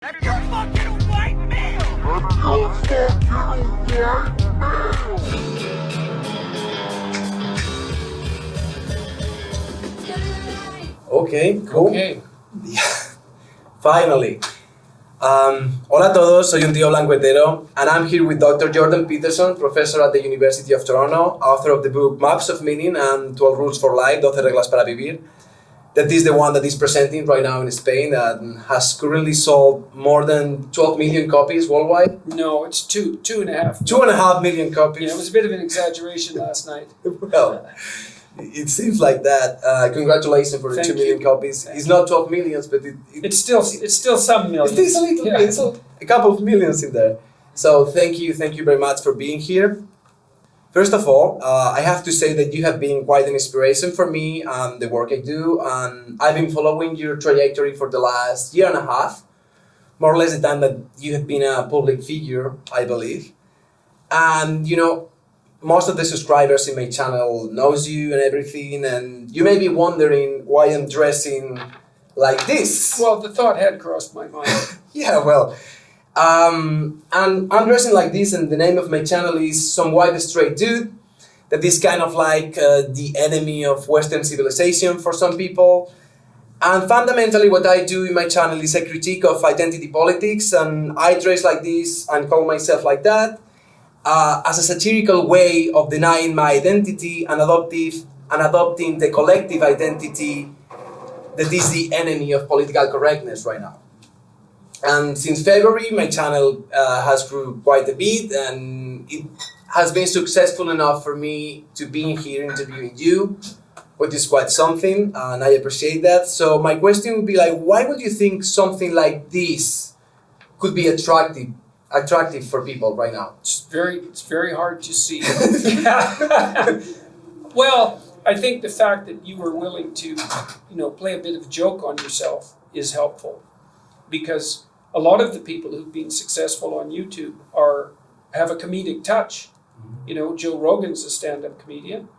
You're fucking white male! Okay, cool. Okay. Finally. Hola a todos, soy un tío blanco hetero, and I'm here with Dr. Jordan Peterson, professor at the University of Toronto, author of the book Maps of Meaning and 12 Rules for Life, 12 Reglas para Vivir. That is the one that is presenting right now in Spain that has currently sold more than 12 million copies worldwide. No, it's two and a half. 2.5 million copies. Yeah, it was a bit of an exaggeration last night. Well, it seems like that. Congratulations for the Thank 2 million you. copies. It's not 12 millions, but It's still some millions. It's still a little bit, so a couple of millions in there. So thank you very much for being here. First of all, I have to say that you have been quite an inspiration for me and the work I do, and I've been following your trajectory for the last year and a half, more or less the time that you have been a public figure, I believe. And you know, most of the subscribers in my channel knows you and everything, and you may be wondering why I'm dressing like this. Well, the thought had crossed my mind. Yeah, well, and I'm dressing like this, and the name of my channel is Some White Straight Dude, that is kind of like the enemy of Western civilization for some people. And fundamentally what I do in my channel is a critique of identity politics, and I dress like this and call myself like that as a satirical way of denying my identity and adopting the collective identity that is the enemy of political correctness right now. And since February, my channel has grew quite a bit, and it has been successful enough for me to be here interviewing you, which is quite something, and I appreciate that. So my question would be like, why would you think something like this could be attractive for people right now? It's very hard to see. Well, I think the fact that you were willing to, play a bit of a joke on yourself is helpful, because a lot of the people who've been successful on YouTube have a comedic touch. You know, Joe Rogan's a stand-up comedian,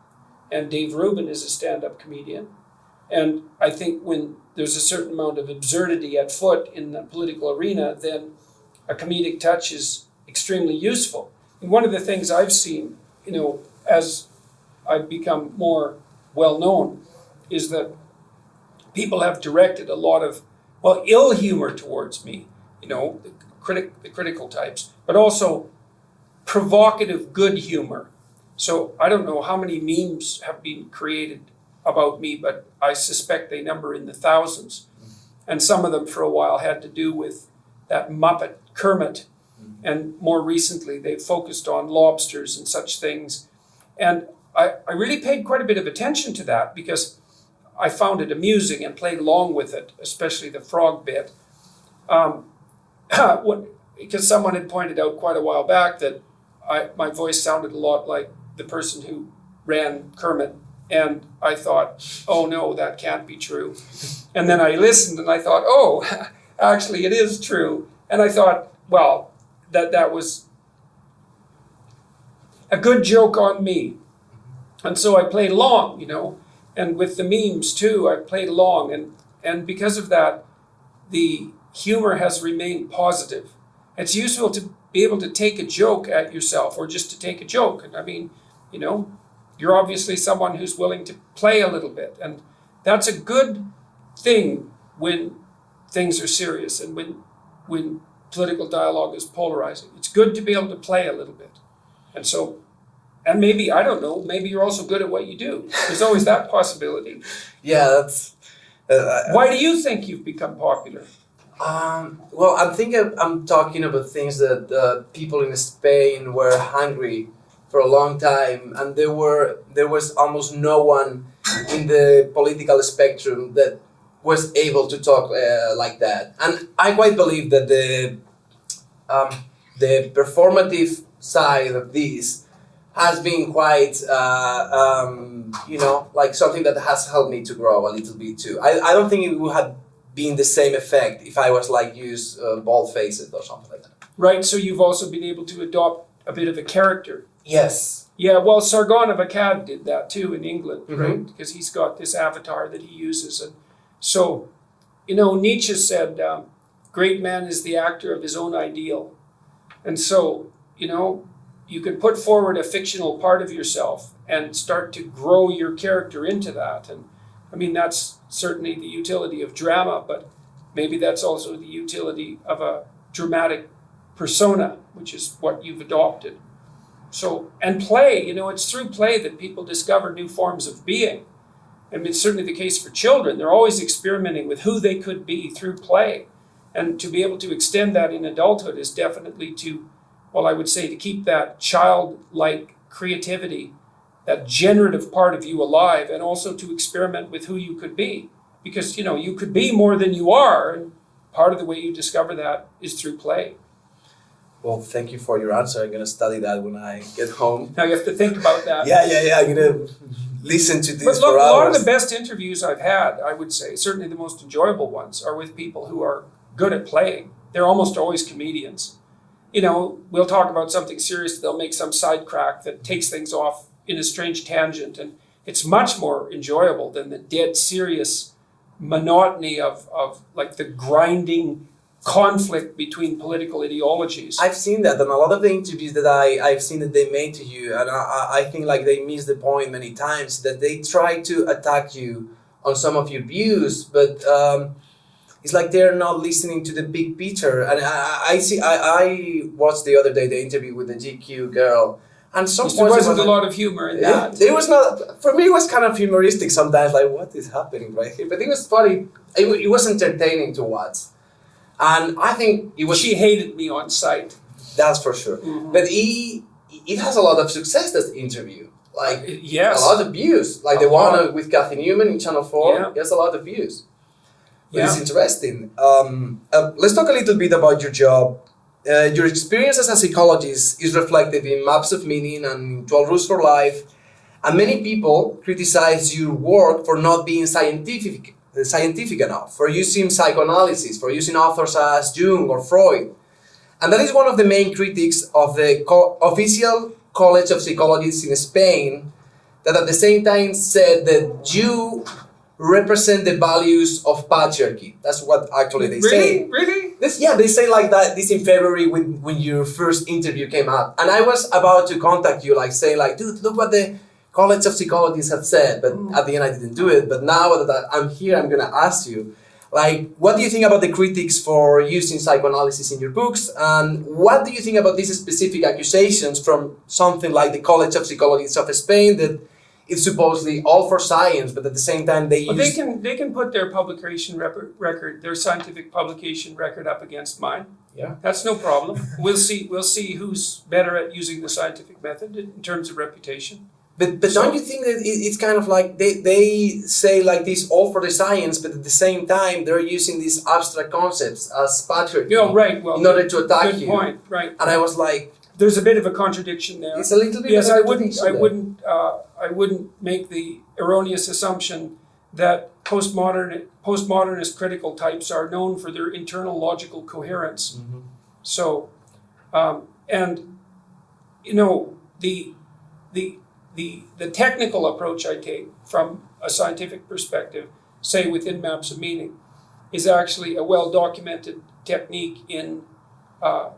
and Dave Rubin is a stand-up comedian. And I think when there's a certain amount of absurdity at foot in the political arena, then a comedic touch is extremely useful. And one of the things I've seen, as I've become more well-known, is that people have directed a lot of, ill humor towards me, the critical types, but also provocative good humor. So I don't know how many memes have been created about me, but I suspect they number in the thousands. And some of them for a while had to do with that Muppet Kermit. And more recently, they've focused on lobsters and such things. And I really paid quite a bit of attention to that because I found it amusing and played along with it, especially the frog bit. Because someone had pointed out quite a while back that my voice sounded a lot like the person who ran Kermit. And I thought, oh no, that can't be true. And then I listened and I thought, oh, actually it is true. And I thought, well, that was a good joke on me. And so I played along, and with the memes too, I played along. And because of that, the humor has remained positive. It's useful to be able to take a joke at yourself, or just to take a joke. And I mean, you're obviously someone who's willing to play a little bit. And that's a good thing when things are serious and when political dialogue is polarizing. It's good to be able to play a little bit. And so, and maybe, I don't know, maybe you're also good at what you do. There's always that possibility. Yeah, that's... Why do you think you've become popular? Well, I'm talking about things that people in Spain were hungry for a long time, and there was almost no one in the political spectrum that was able to talk like that. And I quite believe that the performative side of this has been quite, like something that has helped me to grow a little bit too. I don't think it would have been the same effect if I was like use bald-faced or something like that. Right, so you've also been able to adopt a bit of a character. Yes. Yeah, well, Sargon of Akkad did that too in England, Mm-hmm. right? Because he's got this avatar that he uses. And so, Nietzsche said, great man is the actor of his own ideal. And so, you could put forward a fictional part of yourself and start to grow your character into that. And I mean, that's certainly the utility of drama, but maybe that's also the utility of a dramatic persona, which is what you've adopted. So, and play, it's through play that people discover new forms of being. I mean, it's certainly the case for children. They're always experimenting with who they could be through play. And to be able to extend that in adulthood is definitely to keep that childlike creativity, that generative part of you alive, and also to experiment with who you could be. Because, you could be more than you are, and part of the way you discover that is through play. Well, thank you for your answer. I'm going to study that when I get home. Now you have to think about that. Yeah. I'm going to listen to this but look, for hours. A lot of the best interviews I've had, I would say, certainly the most enjoyable ones, are with people who are good at playing. They're almost always comedians. We'll talk about something serious, they'll make some side crack that takes things off in a strange tangent, and it's much more enjoyable than the dead serious monotony of like the grinding conflict between political ideologies. I've seen that, and a lot of the interviews that I've seen that they made to you, and I think like they missed the point many times, that they try to attack you on some of your views, but it's like they're not listening to the big picture. And I watched the other day the interview with the GQ girl, and some there wasn't a lot of humor in that. It was not, for me it was kind of humoristic sometimes, like what is happening right here? But it was funny, it was entertaining to watch. And I think it was... She hated me on sight. That's for sure. Mm-hmm. But it has a lot of success, that interview. Like, yes. A lot of views. Like the one with Kathy Newman in Channel 4, it has a lot of views. But it's interesting. Let's talk a little bit about your job. Your experience as a psychologist is reflected in Maps of Meaning and 12 Rules for Life. And many people criticize your work for not being scientific enough, for using psychoanalysis, for using authors as Jung or Freud. And that is one of the main critics of the official College of Psychologists in Spain, that at the same time said that you represent the values of patriarchy. That's what actually they say. Really? They say like that this in February when your first interview came out. And I was about to contact you, like saying like, dude, look what the College of Psychologists have said, but at the end I didn't do it. But now that I'm here, I'm gonna ask you, like, what do you think about the critics for using psychoanalysis in your books? And what do you think about these specific accusations from something like the College of Psychologists of Spain that it's supposedly all for science, but at the same time they can put their publication record, their scientific publication record up against mine. Yeah, that's no problem. We'll see who's better at using the scientific method in terms of reputation. But don't you think that it's kind of like they say like this all for the science, but at the same time they're using these abstract concepts as patriarchy, right? Well, in order to attack you. Good point, right? And I was like, there's a bit of a contradiction there. It's a little bit. Yes, I wouldn't make the erroneous assumption that postmodernist critical types are known for their internal logical coherence. Mm-hmm. So, the technical approach I take from a scientific perspective, say within Maps of Meaning, is actually a well-documented technique in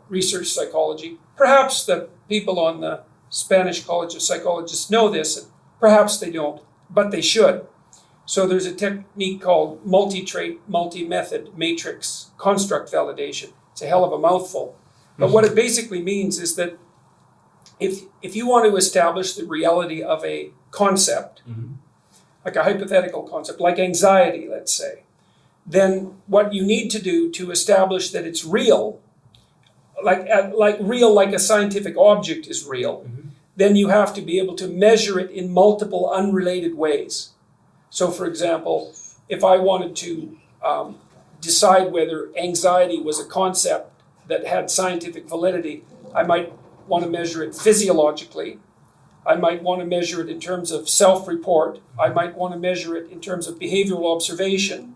research psychology. Perhaps the people on the Spanish College of Psychologists know this, and perhaps they don't, but they should. So there's a technique called multi-trait, multi-method matrix construct validation. It's a hell of a mouthful. But what it basically means is that if you want to establish the reality of a concept, like a hypothetical concept, like anxiety, let's say, then what you need to do to establish that it's real, like a scientific object is real, then you have to be able to measure it in multiple unrelated ways. So, for example, if I wanted to decide whether anxiety was a concept that had scientific validity, I might want to measure it physiologically. I might want to measure it in terms of self-report. I might want to measure it in terms of behavioral observation.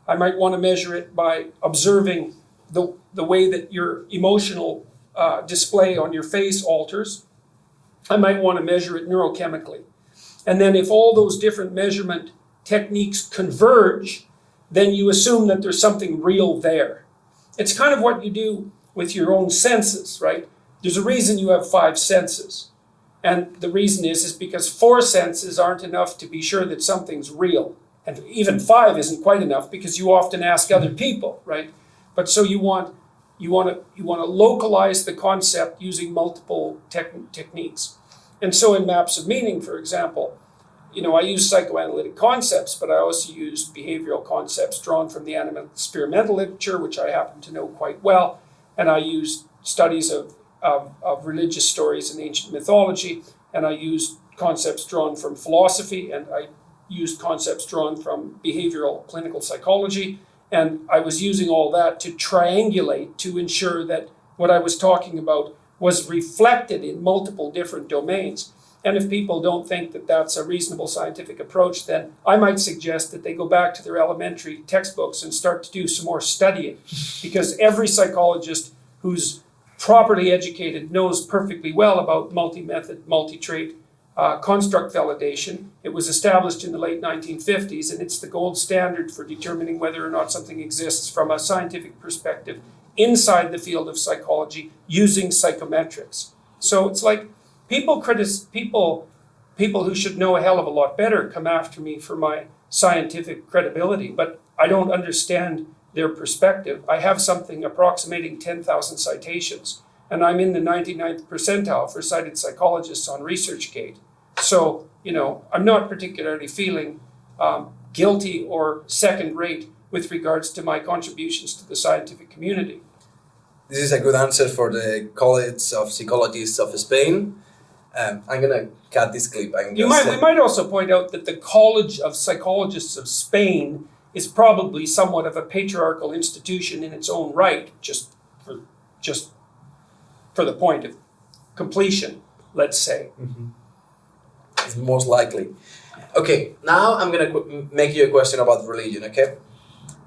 I might want to measure it by observing the way that your emotional display on your face alters. I might want to measure it neurochemically. And then if all those different measurement techniques converge, then you assume that there's something real there. it's kind of what you do with your own senses, right? There's a reason you have 5 senses. And the reason is because 4 senses aren't enough to be sure that something's real. And even 5 isn't quite enough because you often ask other people, right? But so you want to localize the concept using multiple techniques. And so in Maps of Meaning, for example, I use psychoanalytic concepts, but I also use behavioral concepts drawn from the animal experimental literature, which I happen to know quite well. And I use studies of religious stories and ancient mythology. And I use concepts drawn from philosophy, and I used concepts drawn from behavioral clinical psychology. And I was using all that to triangulate to ensure that what I was talking about was reflected in multiple different domains. And if people don't think that that's a reasonable scientific approach, then I might suggest that they go back to their elementary textbooks and start to do some more studying. Because every psychologist who's properly educated knows perfectly well about multi-method, multi-trait construct validation. It was established in the late 1950s, and it's the gold standard for determining whether or not something exists from a scientific perspective inside the field of psychology using psychometrics. So it's like people who should know a hell of a lot better come after me for my scientific credibility, but I don't understand their perspective. I have something approximating 10,000 citations, and I'm in the 99th percentile for cited psychologists on ResearchGate. So, I'm not particularly feeling guilty or second rate with regards to my contributions to the scientific community. This is a good answer for the College of Psychologists of Spain. I'm going to cut this clip. We might also point out that the College of Psychologists of Spain is probably somewhat of a patriarchal institution in its own right, just for the point of completion, let's say. Mm-hmm. It's most likely. Okay, now I'm going to make you a question about religion, okay?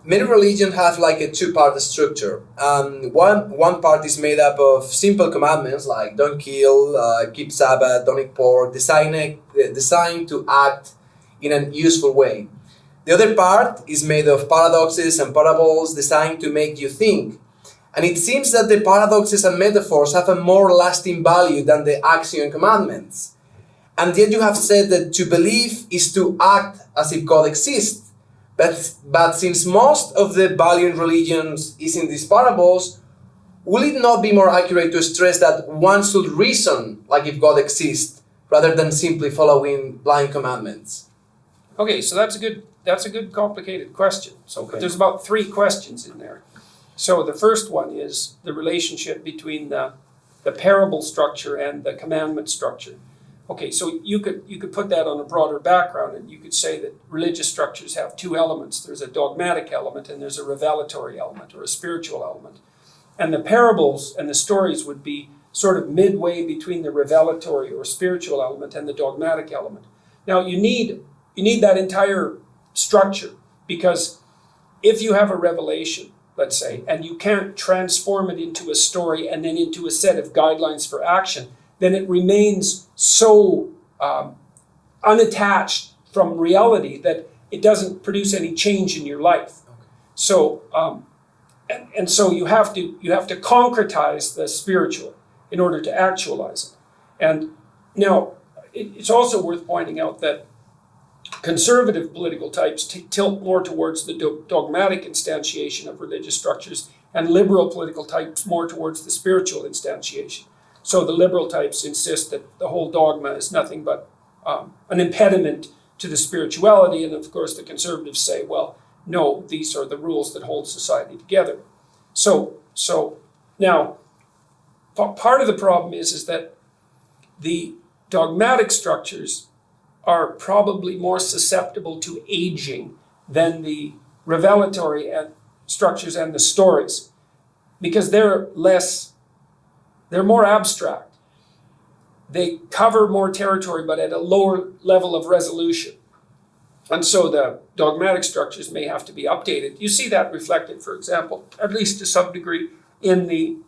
Many religions have like a 2-part structure. One part is made up of simple commandments like don't kill, keep Sabbath, don't eat pork, designed to act in a useful way. The other part is made of paradoxes and parables designed to make you think. And it seems that the paradoxes and metaphors have a more lasting value than the axiom commandments. And yet you have said that to believe is to act as if God exists. But since most of the value in religions is in these parables, will it not be more accurate to stress that one should reason like if God exists rather than simply following blind commandments? Okay, so that's a good complicated question. So okay. There's about 3 questions in there. So the first one is the relationship between the parable structure and the commandment structure. Okay, so you could put that on a broader background, and you could say that religious structures have 2 elements. There's a dogmatic element and there's a revelatory element or a spiritual element. And the parables and the stories would be sort of midway between the revelatory or spiritual element and the dogmatic element. Now you need that entire structure, because if you have a revelation, let's say, and you can't transform it into a story and then into a set of guidelines for action, then it remains so unattached from reality that it doesn't produce any change in your life. Okay. So, and so you have to concretize the spiritual in order to actualize it. And now, it's also worth pointing out that conservative political types tilt more towards the dogmatic instantiation of religious structures, and liberal political types more towards the spiritual instantiation. So the liberal types insist that the whole dogma is nothing but an impediment to the spirituality, and of course the conservatives say, well, no, these are the rules that hold society together. So now, part of the problem is that the dogmatic structures are probably more susceptible to aging than the revelatory structures and the stories, because they're more abstract. They cover more territory, but at a lower level of resolution. And so the dogmatic structures may have to be updated. You see that reflected, for example, at least to some degree, in the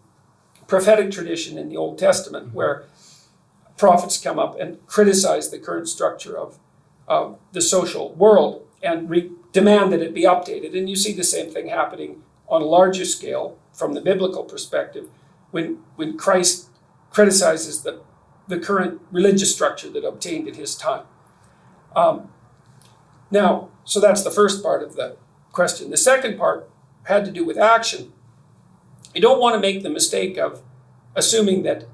prophetic tradition in the Old Testament, where prophets come up and criticize the current structure of the social world and demand that it be updated. And you see the same thing happening on a larger scale from the biblical perspective when Christ criticizes the current religious structure that obtained at his time. Now, so that's the first part of the question. The second part had to do with action. You don't want to make the mistake of assuming that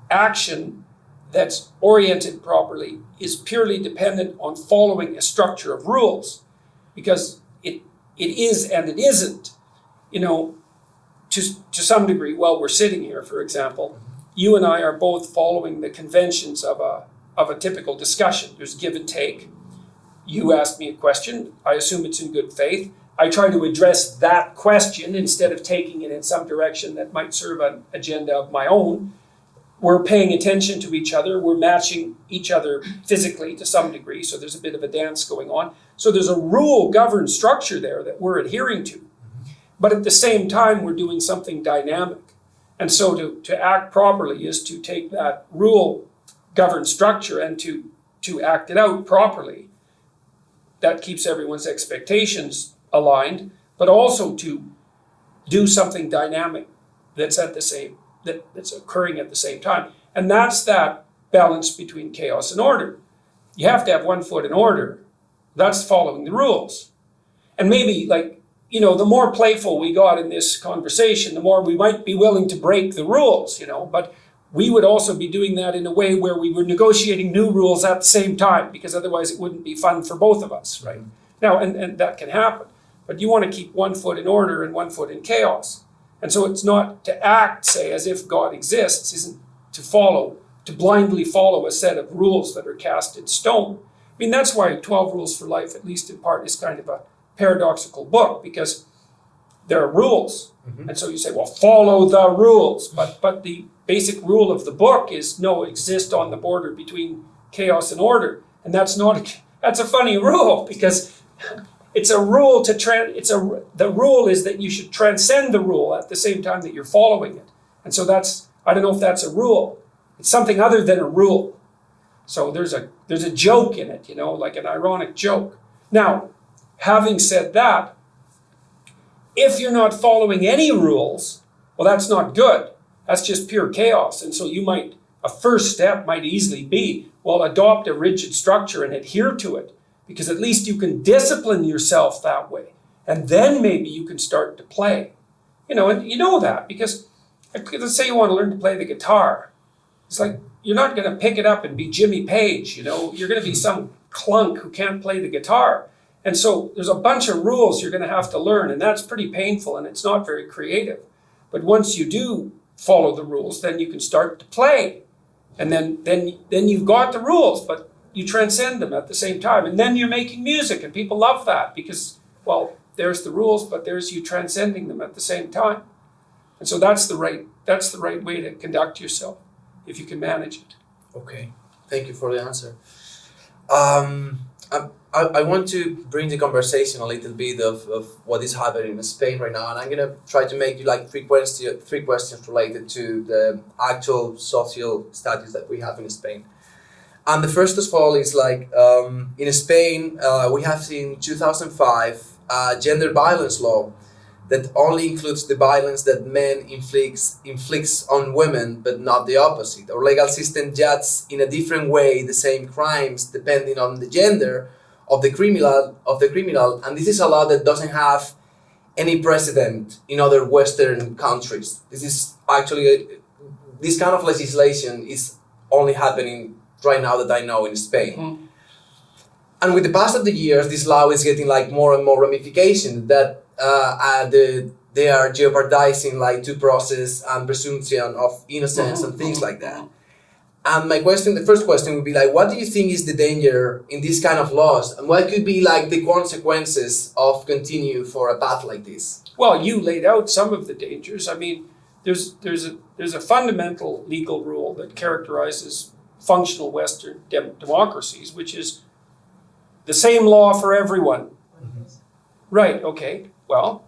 action that's oriented properly is purely dependent on following a structure of rules, because it is and it isn't. You know, to some degree, while we're sitting here, for example, you and I are both following the conventions of a typical discussion. There's give and take. You ask me a question, I assume it's in good faith. I try to address that question instead of taking it in some direction that might serve an agenda of my own. We're paying attention to each other. We're matching each other physically to some degree, so there's a bit of a dance going on. So there's a rule-governed structure there that we're adhering to. But at the same time, we're doing something dynamic. And so to act properly is to take that rule-governed structure and to act it out properly. That keeps everyone's expectations aligned, but also to do something dynamic that's occurring at the same time. And that's that balance between chaos and order. You have to have one foot in order. That's following the rules. And maybe, like, you know, the more playful we got in this conversation, the more we might be willing to break the rules, you know, but we would also be doing that in a way where we were negotiating new rules at the same time, because otherwise it wouldn't be fun for both of us, right? Now, and that can happen. But you want to keep one foot in order and one foot in chaos. And so it's not to act, say, as if God exists, isn't to blindly follow a set of rules that are cast in stone. I mean, that's why 12 Rules for Life, at least in part, is kind of a paradoxical book, because there are rules. Mm-hmm. And so you say, well, follow the rules. But the basic rule of the book is no, exist on the border between chaos and order. And that's a funny rule, because it's a rule the rule is that you should transcend the rule at the same time that you're following it. And so I don't know if that's a rule. It's something other than a rule. So there's a joke in it, you know, like an ironic joke. Now, having said that, if you're not following any rules, well, that's not good. That's just pure chaos. And so a first step might easily be, well, adopt a rigid structure and adhere to it, because at least you can discipline yourself that way. And then maybe you can start to play. You know, and you know that because let's say you want to learn to play the guitar. It's like, you're not going to pick it up and be Jimmy Page, you know. You're going to be some clunk who can't play the guitar. And so there's a bunch of rules you're going to have to learn, and that's pretty painful, and it's not very creative. But once you do follow the rules, then you can start to play. And then you've got the rules, but you transcend them at the same time. And then you're making music, and people love that because, well, there's the rules, but there's you transcending them at the same time. And so that's the right way to conduct yourself, if you can manage it. Okay, thank you for the answer. I want to bring the conversation a little bit of what is happening in Spain right now, and I'm gonna try to make you like three questions related to the actual social status that we have in Spain. And the first of all is like in Spain we have seen 2005 gender violence law that only includes the violence that men inflicts on women, but not the opposite. Our legal system judges in a different way the same crimes depending on the gender of the criminal, and this is a law that doesn't have any precedent in other Western countries. This kind of legislation is only happening right now that I know in Spain. Mm. And with the past of the years, this law is getting like more and more ramifications that they are jeopardizing like due process and presumption of innocence and things like that. And the first question would be like, what do you think is the danger in this kind of laws? And what could be like the consequences of continue for a path like this? Well, you laid out some of the dangers. I mean, there's a fundamental legal rule that characterizes functional Western democracies, which is the same law for everyone. Mm-hmm. Right, okay. Well,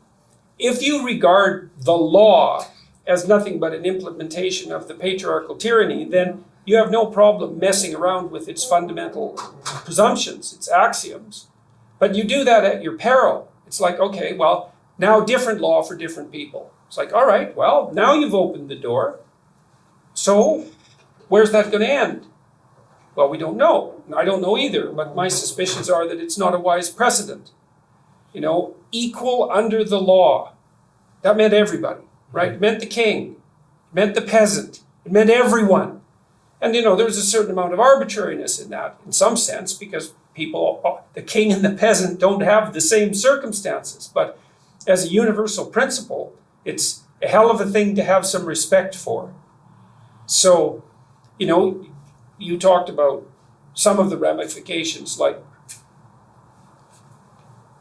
if you regard the law as nothing but an implementation of the patriarchal tyranny, then you have no problem messing around with its fundamental presumptions, its axioms. But you do that at your peril. It's like, okay, well, now different law for different people. It's like, all right, well, now you've opened the door. So where's that going to end? Well, we don't know. I don't know either, but my suspicions are that it's not a wise precedent. You know, equal under the law. That meant everybody, right? It meant the king. It meant the peasant. It meant everyone. And, you know, there's a certain amount of arbitrariness in that, in some sense, because people, the king and the peasant don't have the same circumstances. But as a universal principle, it's a hell of a thing to have some respect for. So, you know, you talked about some of the ramifications, like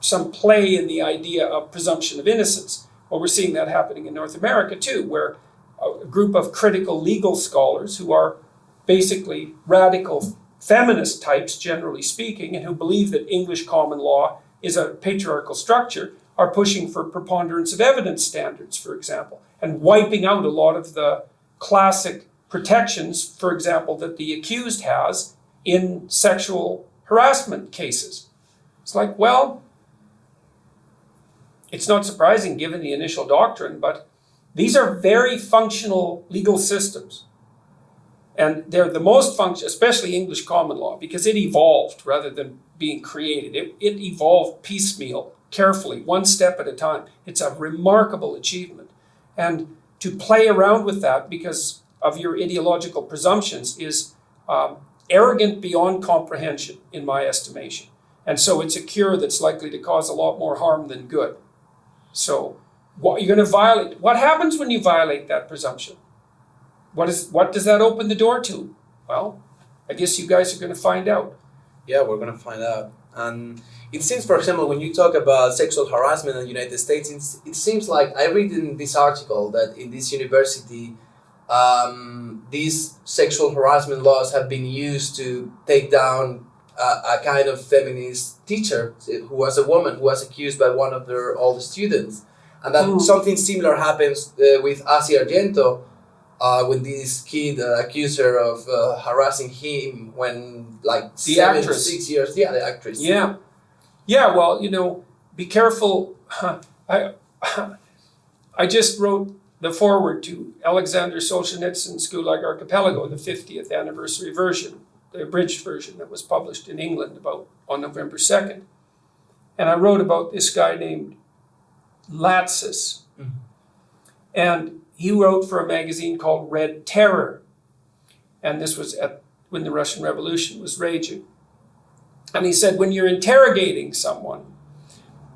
some play in the idea of presumption of innocence. Well, we're seeing that happening in North America too, where a group of critical legal scholars who are basically radical feminist types, generally speaking, and who believe that English common law is a patriarchal structure, are pushing for preponderance of evidence standards, for example, and wiping out a lot of the classic protections, for example, that the accused has in sexual harassment cases. It's like, well, it's not surprising given the initial doctrine, but these are very functional legal systems. And they're the most functional, especially English common law, because it evolved rather than being created. It evolved piecemeal, carefully, one step at a time. It's a remarkable achievement. And to play around with that because of your ideological presumptions is arrogant beyond comprehension, in my estimation. And so it's a cure that's likely to cause a lot more harm than good. So you're going to violate. What happens when you violate that presumption? What does that open the door to? Well, I guess you guys are going to find out. Yeah, we're going to find out. And it seems, for example, when you talk about sexual harassment in the United States, it seems like I read in this article that in this university, these sexual harassment laws have been used to take down a kind of feminist teacher who was a woman who was accused by one of their old students. And that something similar happens with Asia Argento, when this kid accused her of harassing him when like the 7 actress. 6 years. Yeah, the actress. Yeah. Yeah, well, you know, be careful. I just wrote the foreword to Alexander Solzhenitsyn's Gulag Archipelago, the 50th anniversary version, the abridged version that was published in England on November 2nd. And I wrote about this guy named Latsis. Mm-hmm. And he wrote for a magazine called Red Terror. And this was when the Russian Revolution was raging. And he said, when you're interrogating someone,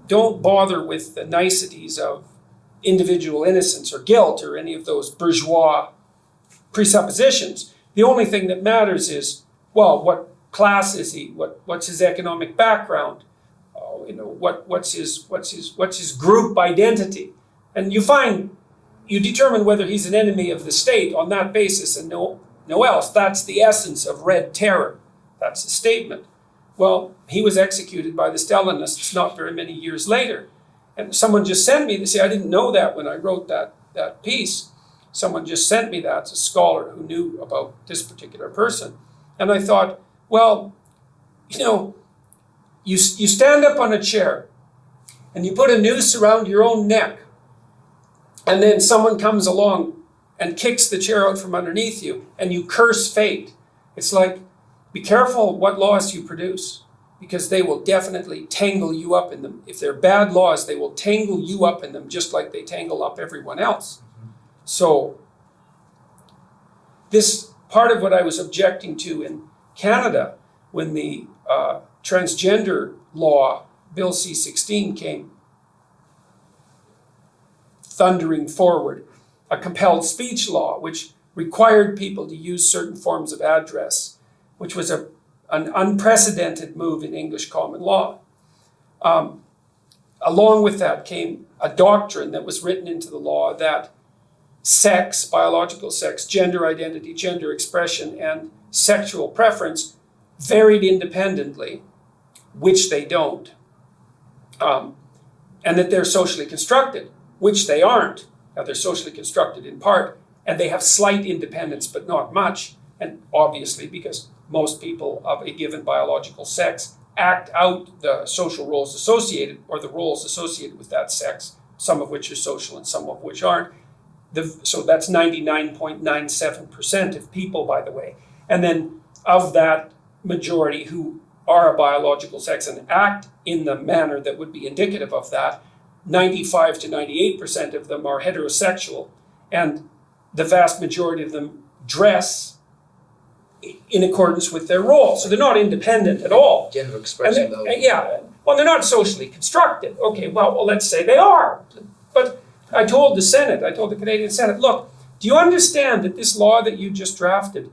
don't bother with the niceties of individual innocence or guilt or any of those bourgeois presuppositions. The only thing that matters is, well, what class is he? What's his economic background? What's his group identity? And you determine whether he's an enemy of the state on that basis and no else. That's the essence of Red Terror. That's the statement. Well, he was executed by the Stalinists not very many years later. And someone just sent me, they say, I didn't know that when I wrote that piece. Someone just sent me that, a scholar who knew about this particular person. And I thought, well, you stand up on a chair and you put a noose around your own neck, and then someone comes along and kicks the chair out from underneath you, and you curse fate. It's like, be careful what laws you produce, because they will definitely tangle you up in them. If they're bad laws, they will tangle you up in them just like they tangle up everyone else. Mm-hmm. So this part of what I was objecting to in Canada when the transgender law, Bill C-16, came thundering forward, a compelled speech law which required people to use certain forms of address, which was an unprecedented move in English common law. Along with that came a doctrine that was written into the law that sex, biological sex, gender identity, gender expression, and sexual preference varied independently, which they don't, and that they're socially constructed, which they aren't. Now, they're socially constructed in part, and they have slight independence, but not much, and obviously because most people of a given biological sex act out the social roles associated, or the roles associated with that sex, some of which are social and some of which aren't. So that's 99.97% of people, by the way. And then of that majority who are a biological sex and act in the manner that would be indicative of that, 95 to 98% of them are heterosexual, and the vast majority of them dress in accordance with their role. So they're not independent at all. Gender expression, though. Yeah. Well, they're not socially constructed. Okay, well, let's say they are. But I told the Canadian Senate, look, do you understand that this law that you just drafted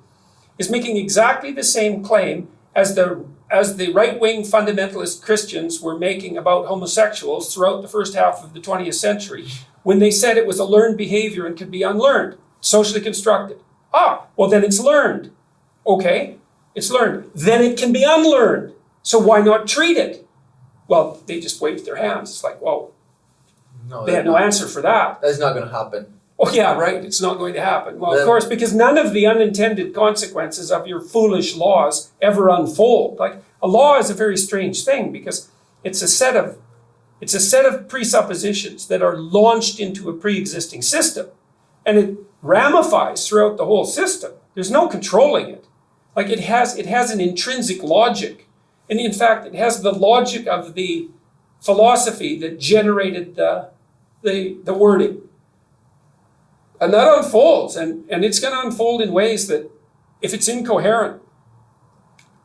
is making exactly the same claim as the right-wing fundamentalist Christians were making about homosexuals throughout the first half of the 20th century, when they said it was a learned behavior and could be unlearned, socially constructed. Well then it's learned. Okay, it's learned. Then it can be unlearned. So why not treat it? Well, they just waved their hands. It's like, well, they had no answer for that. That's not going to happen. Oh yeah, right, it's not going to happen. Well, of course, because none of the unintended consequences of your foolish laws ever unfold. Like, a law is a very strange thing because it's a set of presuppositions that are launched into a pre-existing system, and it ramifies throughout the whole system. There's no controlling it. Like, it has an intrinsic logic, and in fact, it has the logic of the philosophy that generated the wording. And that unfolds, and it's going to unfold in ways that, if it's incoherent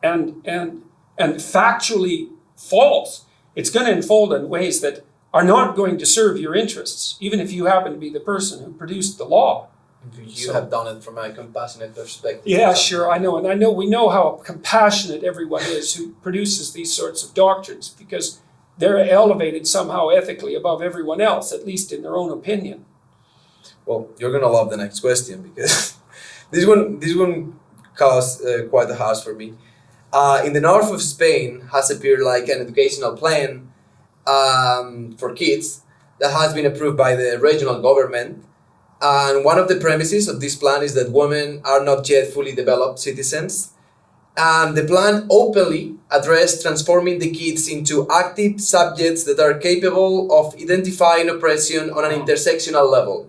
and factually false, it's going to unfold in ways that are not going to serve your interests, even if you happen to be the person who produced the law. You have done it from a compassionate perspective. Yeah, sure, I know. And we know how compassionate everyone is who produces these sorts of doctrines, because they're elevated somehow ethically above everyone else, at least in their own opinion. Well, you're gonna love the next question, because this one caused quite a harsh for me. In the north of Spain has appeared like an educational plan for kids that has been approved by the regional government. And one of the premises of this plan is that women are not yet fully developed citizens. And the plan openly addressed transforming the kids into active subjects that are capable of identifying oppression on an intersectional level.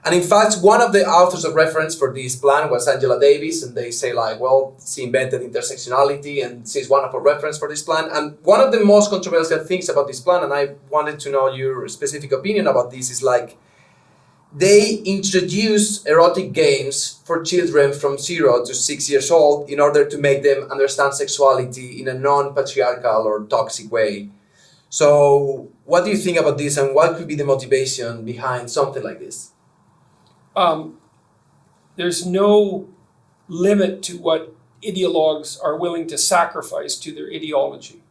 And in fact, one of the authors of reference for this plan was Angela Davis, and they say like, well, she invented intersectionality and she's one of our reference for this plan. And one of the most controversial things about this plan, and I wanted to know your specific opinion about this, is like, they introduce erotic games for children from 0 to 6 years old in order to make them understand sexuality in a non-patriarchal or toxic way. So what do you think about this, and what could be the motivation behind something like this? There's no limit to what ideologues are willing to sacrifice to their ideology.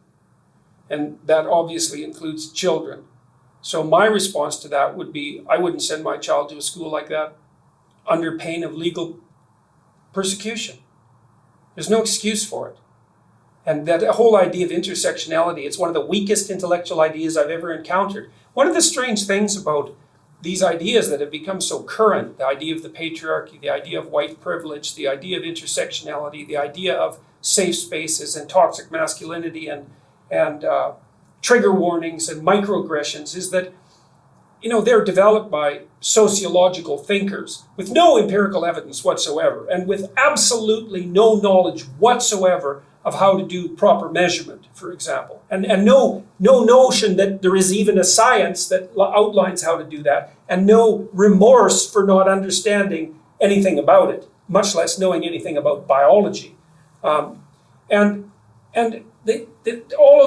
And that obviously includes children. So my response to that would be, I wouldn't send my child to a school like that under pain of legal persecution. There's no excuse for it. And that whole idea of intersectionality, it's one of the weakest intellectual ideas I've ever encountered. One of the strange things about these ideas that have become so current, the idea of the patriarchy, the idea of white privilege, the idea of intersectionality, the idea of safe spaces and toxic masculinity and trigger warnings and microaggressions, is that, they're developed by sociological thinkers with no empirical evidence whatsoever, and with absolutely no knowledge whatsoever of how to do proper measurement, for example, and no notion that there is even a science that outlines how to do that, and no remorse for not understanding anything about it, much less knowing anything about biology. All of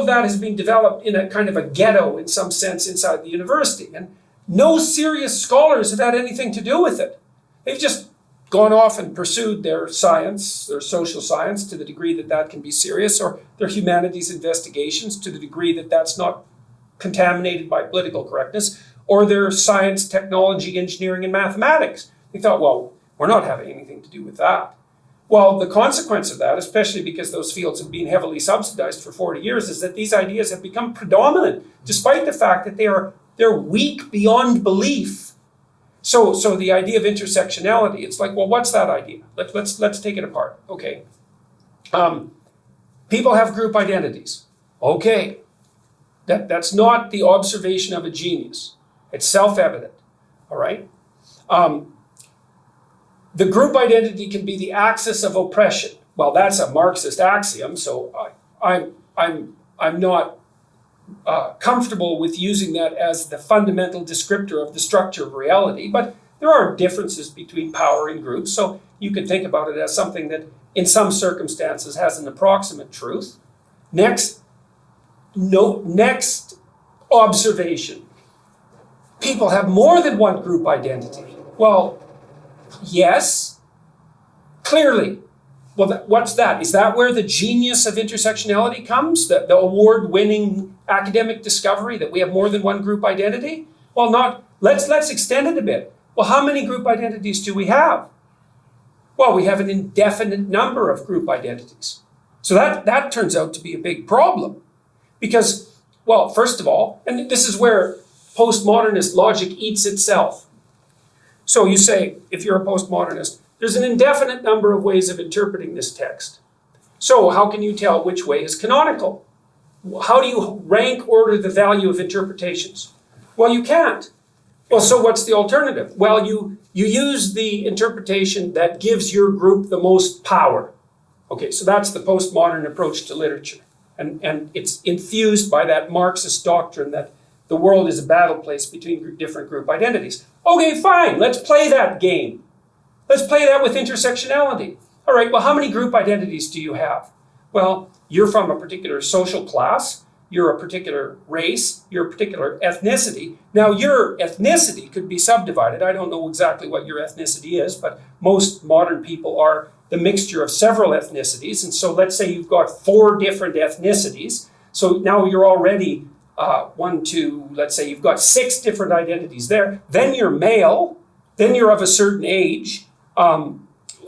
that has been developed in a kind of a ghetto, in some sense, inside the university, and no serious scholars have had anything to do with it. They've just gone off and pursued their science, their social science, to the degree that that can be serious, or their humanities investigations to the degree that that's not contaminated by political correctness, or their science, technology, engineering, and mathematics. They thought, well, we're not having anything to do with that. Well, the consequence of that, especially because those fields have been heavily subsidized for 40 years, is that these ideas have become predominant, despite the fact that they're weak beyond belief. So the idea of intersectionality, it's like, well, what's that idea? Let's take it apart. Okay. People have group identities. Okay. That's not the observation of a genius. It's self-evident, all right? The group identity can be the axis of oppression. Well, that's a Marxist axiom, so I'm not comfortable with using that as the fundamental descriptor of the structure of reality, but there are differences between power in groups, so you can think about it as something that in some circumstances has an approximate truth. Next observation. People have more than one group identity. Well, yes, clearly. Well, what's that? Is that where the genius of intersectionality comes? The award-winning academic discovery that we have more than one group identity? Well, not. Let's extend it a bit. Well, how many group identities do we have? Well, we have an indefinite number of group identities. So that turns out to be a big problem. Because, well, first of all, and this is where postmodernist logic eats itself. So you say, if you're a postmodernist, there's an indefinite number of ways of interpreting this text. So how can you tell which way is canonical? How do you rank order the value of interpretations? Well, you can't. Well, so what's the alternative? Well, you use the interpretation that gives your group the most power. Okay, so that's the postmodern approach to literature. And it's infused by that Marxist doctrine that the world is a battle place between different group identities. Okay, fine, let's play that game. Let's play that with intersectionality. All right, well, how many group identities do you have? Well, you're from a particular social class, you're a particular race, you're a particular ethnicity. Now, your ethnicity could be subdivided. I don't know exactly what your ethnicity is, but most modern people are the mixture of several ethnicities. And so let's say you've got 4 different ethnicities. So now you're already let's say you've got 6 different identities there. Then you're male, then you're of a certain age,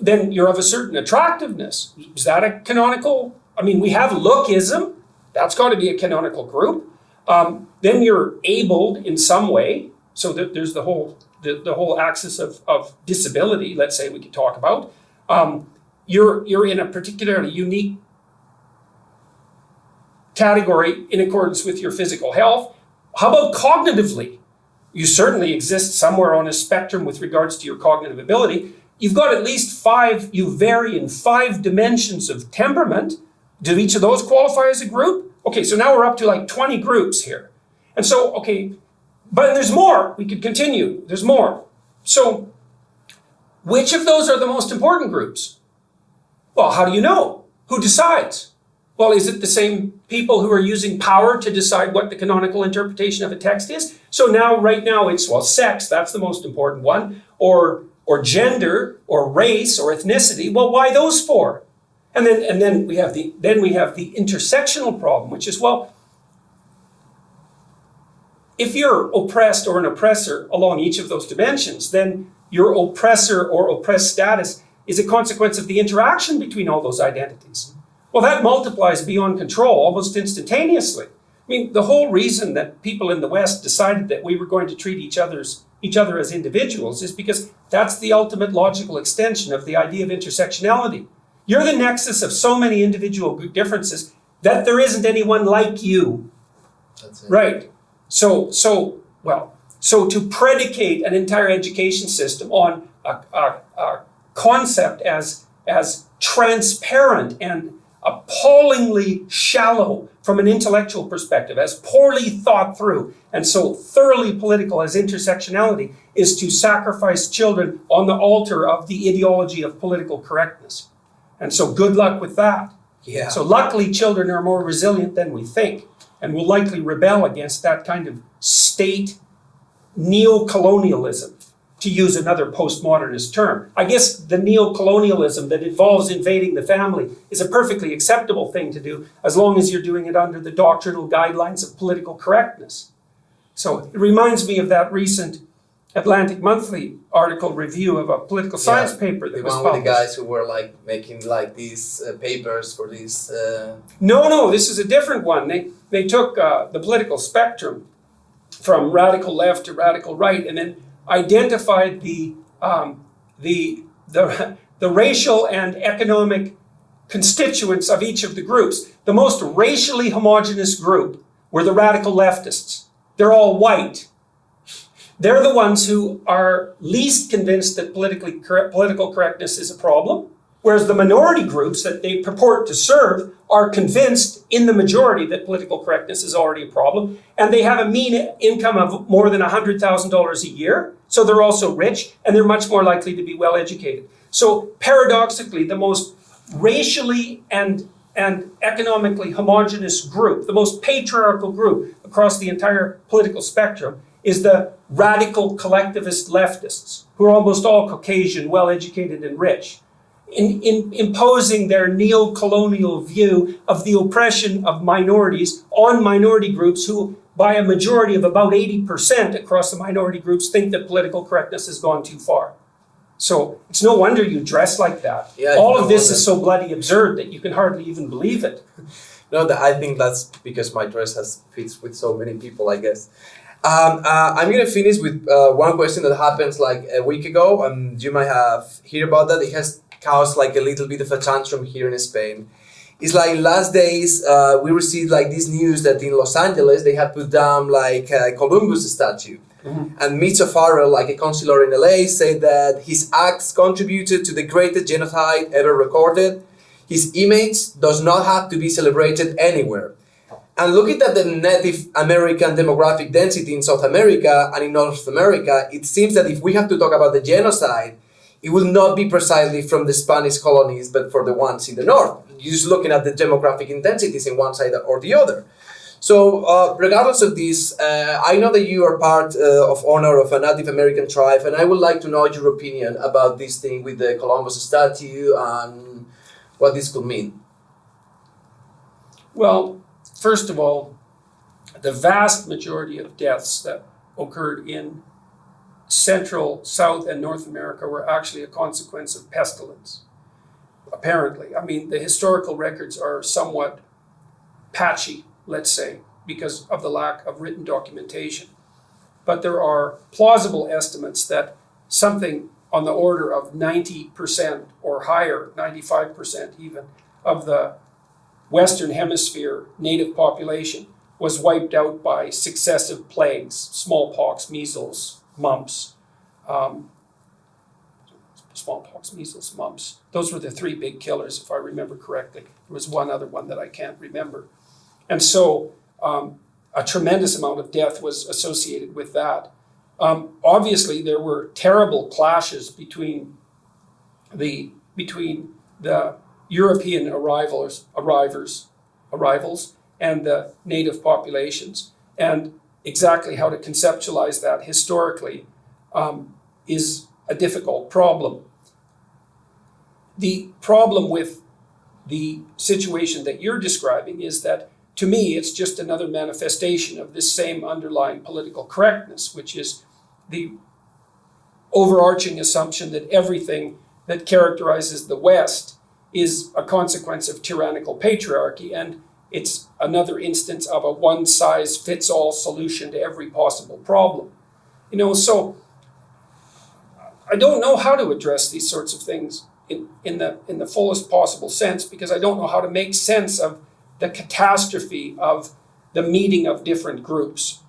then you're of a certain attractiveness. Is that a canonical? I mean, we have lookism. That's got to be a canonical group. Then you're abled in some way. So there's the whole axis of disability, let's say we could talk about. You're in a particularly unique category in accordance with your physical health. How about cognitively? You certainly exist somewhere on a spectrum with regards to your cognitive ability. You've got at least 5, you vary in 5 dimensions of temperament. Do each of those qualify as a group? Okay, so now we're up to like 20 groups here. And so, okay, but there's more. We could continue. There's more. So, which of those are the most important groups? Well, how do you know? Who decides? Well, is it the same people who are using power to decide what the canonical interpretation of a text is? So now, right now, it's, well, sex, that's the most important one, or gender, or race, or ethnicity. Well, why those 4? And then we have the intersectional problem, which is, well, if you're oppressed or an oppressor along each of those dimensions, then your oppressor or oppressed status is a consequence of the interaction between all those identities. Well, that multiplies beyond control almost instantaneously. I mean, the whole reason that people in the West decided that we were going to treat each other as individuals is because that's the ultimate logical extension of the idea of intersectionality. You're the nexus of so many individual differences that there isn't anyone like you. That's it. Right. So to predicate an entire education system on a concept as transparent and appallingly shallow from an intellectual perspective, as poorly thought through, and so thoroughly political as intersectionality, is to sacrifice children on the altar of the ideology of political correctness. And so good luck with that. Yeah. So luckily children are more resilient than we think, and will likely rebel against that kind of state neo-colonialism, to use another postmodernist term. I guess the neo-colonialism that involves invading the family is a perfectly acceptable thing to do as long as you're doing it under the doctrinal guidelines of political correctness. So it reminds me of that recent Atlantic Monthly article review of a political science paper that was one published. with the guys who were like making like these papers for these. No, this is a different one. They took the political spectrum from radical left to radical right, and then identified the racial and economic constituents of each of the groups. The most racially homogenous group were the radical leftists. They're all white. They're the ones who are least convinced that political correctness is a problem, whereas the minority groups that they purport to serve are convinced in the majority that political correctness is already a problem, and they have a mean income of more than $100,000 a year, so they're also rich, and they're much more likely to be well educated. So paradoxically, the most racially and economically homogenous group, the most patriarchal group across the entire political spectrum, is the radical collectivist leftists, who are almost all Caucasian, well-educated and rich, in imposing their neo-colonial view of the oppression of minorities on minority groups who, by a majority of about 80% across the minority groups, think that political correctness has gone too far. So it's no wonder you dress like that. Yeah, all of this is so bloody absurd that you can hardly even believe it. No, I think that's because my dress fits with so many people, I guess. I'm gonna finish with one question that happened like a week ago, and you might have heard about that. It has caused like a little bit of a tantrum here in Spain. It's like last days we received like this news that in Los Angeles they had put down like a Columbus statue. Mm-hmm. And Mitch O'Farrell, like a councillor in LA, said that his acts contributed to the greatest genocide ever recorded. His image does not have to be celebrated anywhere. And looking at the Native American demographic density in South America and in North America, it seems that if we have to talk about the genocide, it will not be precisely from the Spanish colonies, but for the ones in the north. You're just looking at the demographic intensities in one side or the other. So regardless of this, I know that you are part of honor of a Native American tribe, and I would like to know your opinion about this thing with the Columbus statue and what this could mean. Well, first of all, the vast majority of deaths that occurred in Central, South, and North America were actually a consequence of pestilence, apparently. I mean, the historical records are somewhat patchy, let's say, because of the lack of written documentation. But there are plausible estimates that something on the order of 90% or higher, 95% even, of the Western Hemisphere native population was wiped out by successive plagues, smallpox, measles, mumps. Smallpox, measles, mumps. Those were the three big killers, if I remember correctly. There was one other one that I can't remember. And so a tremendous amount of death was associated with that. Obviously, there were terrible clashes between the European arrivals and the native populations. And exactly how to conceptualize that historically is a difficult problem. The problem with the situation that you're describing is that, to me, it's just another manifestation of this same underlying political correctness, which is the overarching assumption that everything that characterizes the West is a consequence of tyrannical patriarchy, and it's another instance of a one-size-fits-all solution to every possible problem. So I don't know how to address these sorts of things in the fullest possible sense, because I don't know how to make sense of the catastrophe of the meeting of different groups.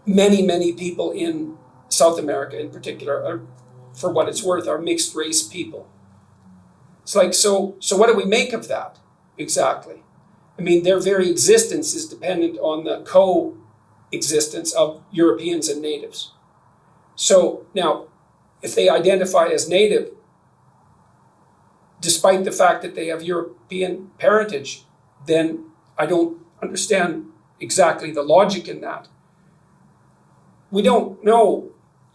Many people in South America in particular, for what it's worth, are mixed race people. It's like, so what do we make of that exactly? I mean, their very existence is dependent on the coexistence of Europeans and natives. So now, if they identify as native, despite the fact that they have European parentage, then I don't understand exactly the logic in that. We don't know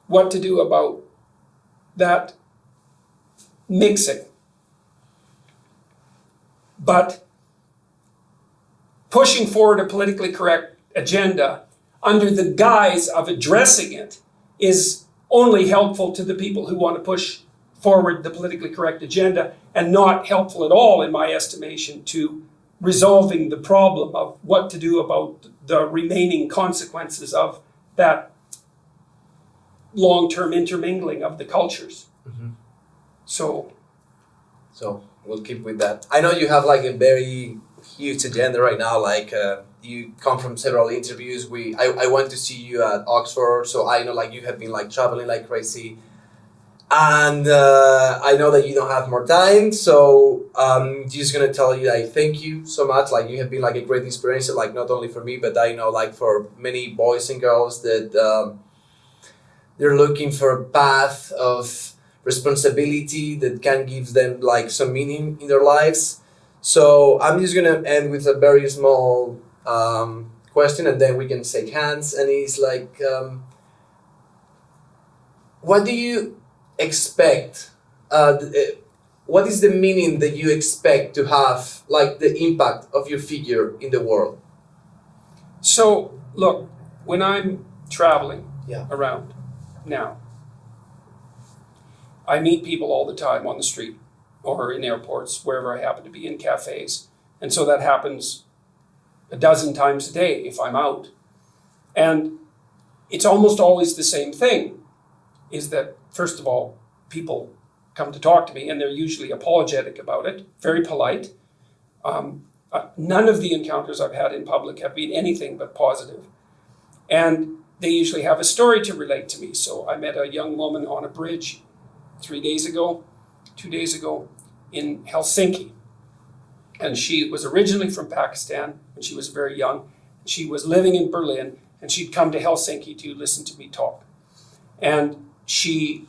what to do about that mixing. But pushing forward a politically correct agenda under the guise of addressing it is only helpful to the people who want to push forward the politically correct agenda, and not helpful at all, in my estimation, to resolving the problem of what to do about the remaining consequences of that long-term intermingling of the cultures. Mm-hmm. So we'll keep with that. I know you have like a very huge agenda right now, like you come from several interviews. I went to see you at Oxford, so I know like you have been like traveling like crazy. And I know that you don't have more time, so just gonna tell you like thank you so much. Like you have been like a great inspiration, like not only for me, but I know like for many boys and girls that they're looking for a path of responsibility that can give them like some meaning in their lives. So I'm just gonna end with a very small question, and then we can shake hands. And it's like, what do you expect? What is the meaning that you expect to have, like the impact of your figure in the world? So look, when I'm traveling Yeah. around now, I meet people all the time on the street or in airports, wherever I happen to be, in cafes. And so that happens a dozen times a day if I'm out. And it's almost always the same thing, is that, first of all, people come to talk to me and they're usually apologetic about it, very polite. None of the encounters I've had in public have been anything but positive. And they usually have a story to relate to me. So I met a young woman on a bridge 2 days ago, in Helsinki. And she was originally from Pakistan when she was very young. She was living in Berlin, and she'd come to Helsinki to listen to me talk. And she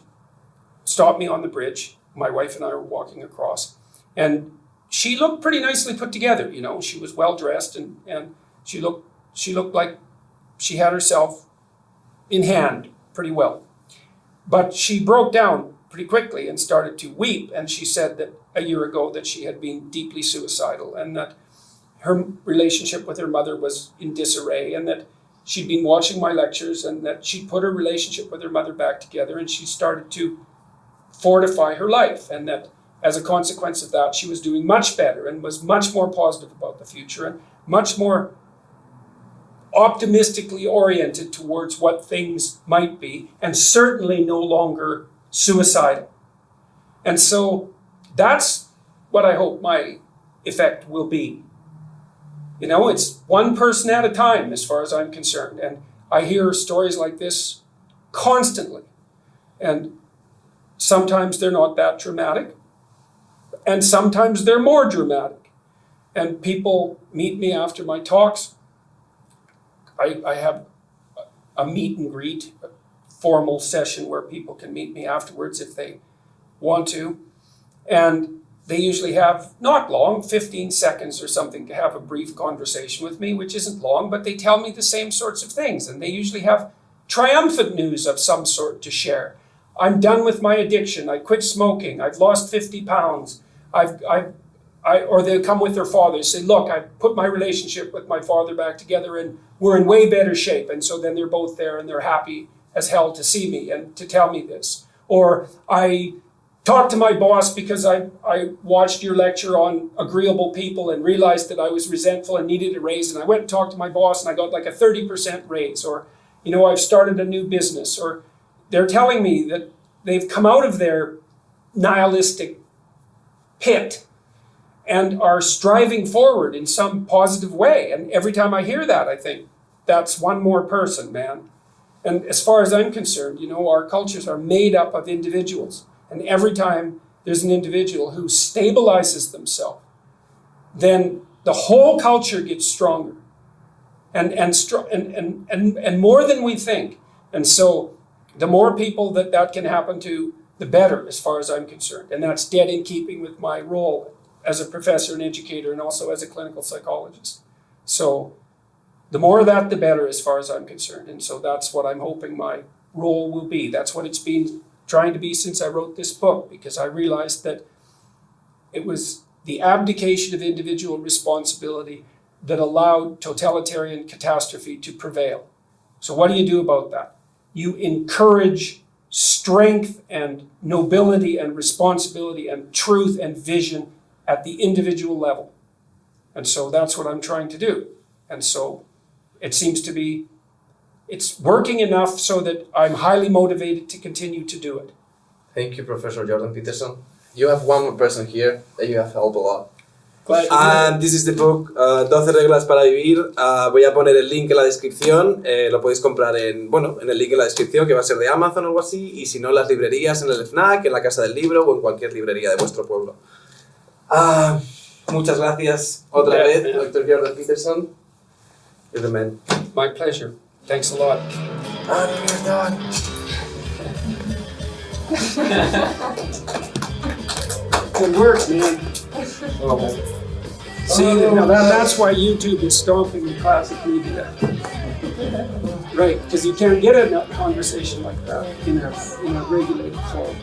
stopped me on the bridge. My wife and I were walking across. And she looked pretty nicely put together, you know. She was well dressed, and she looked like she had herself in hand pretty well. But she broke down pretty quickly and started to weep, and she said that a year ago that she had been deeply suicidal, and that her relationship with her mother was in disarray, and that she'd been watching my lectures, and that she put her relationship with her mother back together, and she started to fortify her life, and that as a consequence of that, she was doing much better and was much more positive about the future and much more optimistically oriented towards what things might be, and certainly no longer suicidal. And so that's what I hope my effect will be. You know, it's one person at a time as far as I'm concerned. And I hear stories like this constantly. And sometimes they're not that dramatic. And sometimes they're more dramatic. And people meet me after my talks. I have a meet and greet, a formal session where people can meet me afterwards if they want to. And they usually have, not long, 15 seconds or something, to have a brief conversation with me, which isn't long, but they tell me the same sorts of things. And they usually have triumphant news of some sort to share. I'm done with my addiction. I quit smoking. I've lost 50 pounds. Or they come with their father and say, look, I put my relationship with my father back together and we're in way better shape. And so then they're both there and they're happy as hell to see me and to tell me this. Or I talked to my boss because I watched your lecture on agreeable people and realized that I was resentful and needed a raise. And I went and talked to my boss and I got like a 30% raise. Or, you know, I've started a new business. Or they're telling me that they've come out of their nihilistic pit and are striving forward in some positive way. And every time I hear that, I think, that's one more person, man. And as far as I'm concerned, you know, our cultures are made up of individuals. And every time there's an individual who stabilizes themselves, then the whole culture gets stronger and more than we think. And so the more people that can happen to, the better, as far as I'm concerned. And that's dead in keeping with my role as a professor and educator and also as a clinical psychologist. So the more of that, the better, as far as I'm concerned. And so that's what I'm hoping my role will be. That's what it's been trying to be since I wrote this book, because I realized that it was the abdication of individual responsibility that allowed totalitarian catastrophe to prevail. So what do you do about that? You encourage strength and nobility and responsibility and truth and vision at the individual level. And so that's what I'm trying to do. And so it seems to be, it's working enough so that I'm highly motivated to continue to do it. Thank you, Professor Jordan Peterson. You have one more person here that you have helped a lot. But And this is the book, 12 reglas para vivir. Voy a poner el link en la descripción. Lo podéis comprar en el link en la descripción, que va a ser de Amazon o algo así. Y si no, en las librerías, en el FNAC, en la Casa del Libro o en cualquier librería de vuestro pueblo. Muchas gracias otra vez, Dr. Jordan Peterson. You're the man. my pleasure. Thanks a lot. And we're done. Good work, man. Oh, man. See, now that's why YouTube is stomping the classic media. Right, because you can't get a conversation like that in a regulated form.